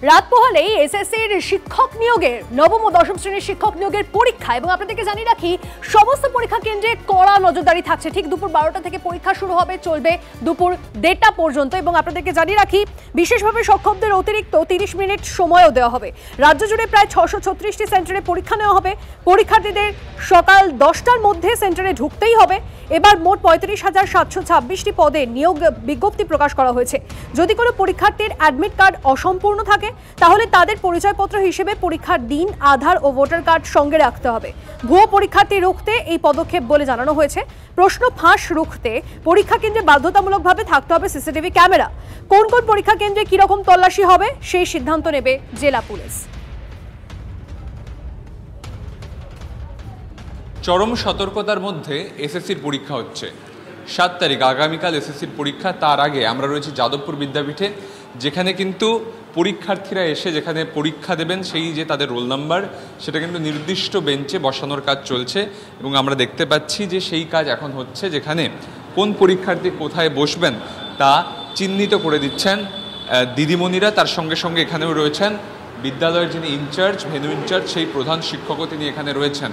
রাত পোহালেই এসএসসির শিক্ষক নিয়োগের নবম ও দশম শ্রেণীর শিক্ষক নিয়োগের পরীক্ষা এবং আপনাদেরকে জানিয়ে রাখি সমস্ত পরীক্ষা কেন্দ্রে কড়া নজরদারি থাকছে। ঠিক দুপুর 12টা থেকে পরীক্ষা শুরু হবে, চলবে দুপুর 1টা পর্যন্ত। এবং আপনাদেরকে জানিয়ে রাখি বিশেষভাবে সক্ষমদের অতিরিক্ত 30 মিনিট সময়ও দেওয়া হবে। রাজ্য জুড়ে প্রায় 636টি সেন্টারে পরীক্ষা নেওয়া হবে। পরীক্ষার্থীদের সকাল 10টার মধ্যে সেন্টারে ঢুকতেই হবে। এবার মোট 35,726টি পদে নিয়োগ বিজ্ঞপ্তি প্রকাশ করা হয়েছে। যদি কোনো পরীক্ষার্থীর অ্যাডমিট কার্ড অসম্পূর্ণ থাকে তাহলে তাদের পরিচয়পত্র হিসেবে পরীক্ষার দিন, আধার ও ভোটার কার্ড সঙ্গে রাখতে হবে। ভুয়ো পরীক্ষার্থী রুখতে এই পদক্ষেপ বলে জানানো হয়েছে। প্রশ্ন ফাঁস রুখতে পরীক্ষা কেন্দ্রে বাধ্যতামূলকভাবে থাকতে হবে সিসিটিভি ক্যামেরা। কোন কোন পরীক্ষা কেন্দ্রে কিরকম তল্লাশি হবে সেই সিদ্ধান্ত নেবে জেলা পুলিশ। চরম সতর্কতার মধ্যে এসএসসির পরীক্ষা হচ্ছে। 7 তারিখ আগামীকাল এসএসসির পরীক্ষা। তার আগে আমরা রয়েছি যাদবপুর বিদ্যাপীঠে, যেখানে কিন্তু পরীক্ষার্থীরা এসে যেখানে পরীক্ষা দেবেন সেই যে তাদের রোল নাম্বার সেটা কিন্তু নির্দিষ্ট বেঞ্চে বসানোর কাজ চলছে এবং আমরা দেখতে পাচ্ছি যে সেই কাজ এখন হচ্ছে, যেখানে কোন পরীক্ষার্থী কোথায় বসবেন তা চিহ্নিত করে দিচ্ছেন দিদিমণিরা। তার সঙ্গে সঙ্গে এখানেও রয়েছেন বিদ্যালয়ের যিনি ইনচার্জ, ভেন্যু ইনচার্জ, সেই প্রধান শিক্ষকও তিনি এখানে রয়েছেন।